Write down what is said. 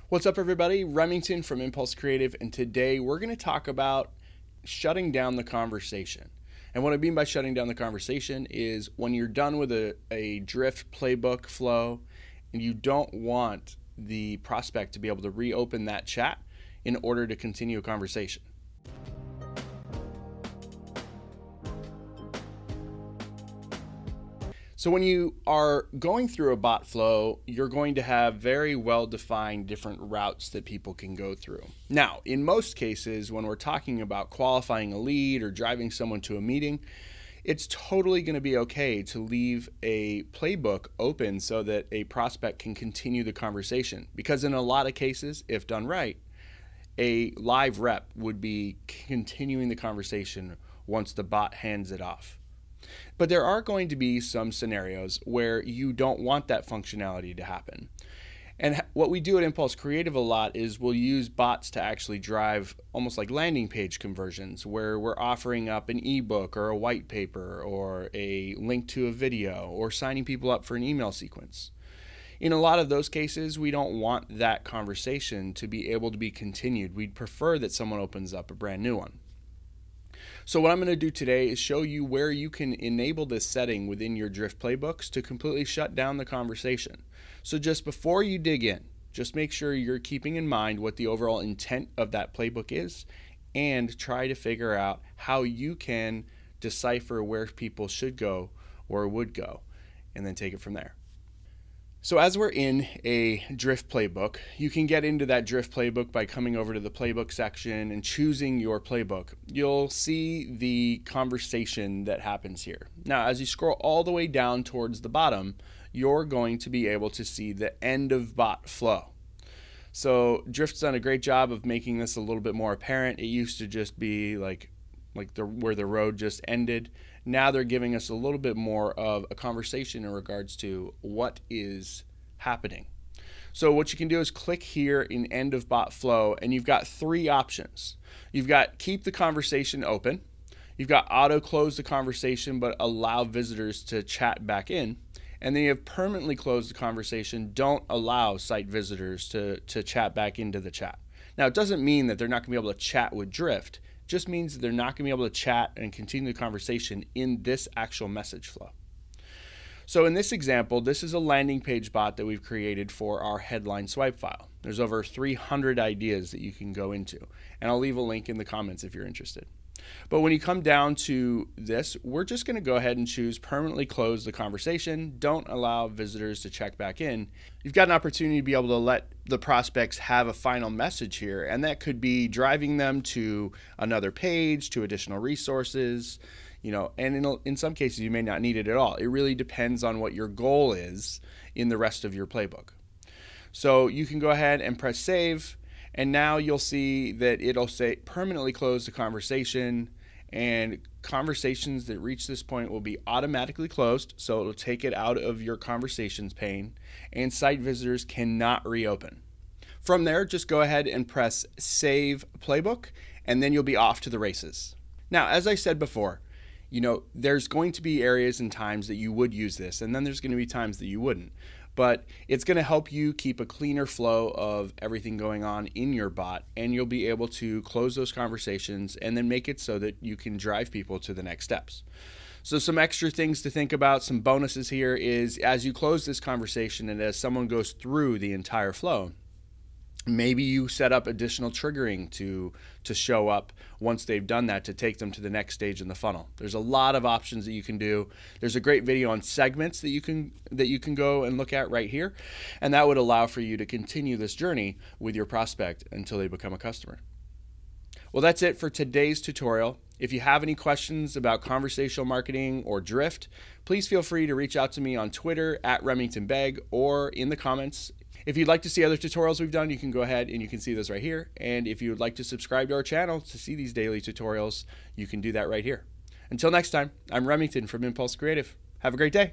What's up, everybody? Remington from Impulse Creative, and today we're going to talk about shutting down the conversation. And what I mean by shutting down the conversation is when you're done with a drift playbook flow and you don't want the prospect to be able to reopen that chat in order to continue a conversation. So when you are going through a bot flow, you're going to have very well-defined different routes that people can go through. Now, in most cases, when we're talking about qualifying a lead or driving someone to a meeting, it's totally going to be okay to leave a playbook open so that a prospect can continue the conversation. Because in a lot of cases, if done right, a live rep would be continuing the conversation once the bot hands it off. But there are going to be some scenarios where you don't want that functionality to happen. And what we do at Impulse Creative a lot is we'll use bots to actually drive almost like landing page conversions, where we're offering up an ebook or a white paper or a link to a video or signing people up for an email sequence. In a lot of those cases, we don't want that conversation to be able to be continued. We'd prefer that someone opens up a brand new one. So what I'm going to do today is show you where you can enable this setting within your drift playbooks to completely shut down the conversation. So just before you dig in, just make sure you're keeping in mind what the overall intent of that playbook is and try to figure out how you can decipher where people should go or would go and then take it from there. So as we're in a drift playbook, you can get into that drift playbook by coming over to the playbook section and choosing your playbook. You'll see the conversation that happens here. Now, as you scroll all the way down towards the bottom, you're going to be able to see the end of bot flow. So Drift's done a great job of making this a little bit more apparent. It used to just be like where the road just ended. Now they're giving us a little bit more of a conversation in regards to what is happening. So what you can do is click here in end of bot flow, and you've got three options. You've got keep the conversation open. You've got auto close the conversation but allow visitors to chat back in. And then you have permanently close the conversation, don't allow site visitors to chat back into the chat. Now, it doesn't mean that they're not going to be able to chat with Drift. Just means that they're not going to be able to chat and continue the conversation in this actual message flow. So in this example, this is a landing page bot that we've created for our headline swipe file. There's over 300 ideas that you can go into, and I'll leave a link in the comments if you're interested. But when you come down to this, we're just going to go ahead and choose permanently close the conversation. Don't allow visitors to check back in. You've got an opportunity to be able to let the prospects have a final message here, and that could be driving them to another page, to additional resources, and in some cases you may not need it at all. It really depends on what your goal is in the rest of your playbook. So you can go ahead and press save. And now you'll see that it'll say permanently close the conversation, and conversations that reach this point will be automatically closed. So it'll take it out of your conversations pane, and site visitors cannot reopen. From there, just go ahead and press save playbook, and then you'll be off to the races. Now, as I said before, there's going to be areas and times that you would use this, and then there's going to be times that you wouldn't. But it's going to help you keep a cleaner flow of everything going on in your bot, and you'll be able to close those conversations and then make it so that you can drive people to the next steps. So some extra things to think about, some bonuses here is as you close this conversation and as someone goes through the entire flow, maybe you set up additional triggering to show up once they've done that to take them to the next stage in the funnel. There's a lot of options that you can do. There's a great video on segments that you can go and look at right here, and that would allow for you to continue this journey with your prospect until they become a customer. Well, that's it for today's tutorial. If you have any questions about conversational marketing or Drift, please feel free to reach out to me on Twitter @RemingtonBeg or in the comments. If you'd like to see other tutorials we've done, you can go ahead and you can see those right here. And if you would like to subscribe to our channel to see these daily tutorials, you can do that right here. Until next time, I'm Remington from Impulse Creative. Have a great day.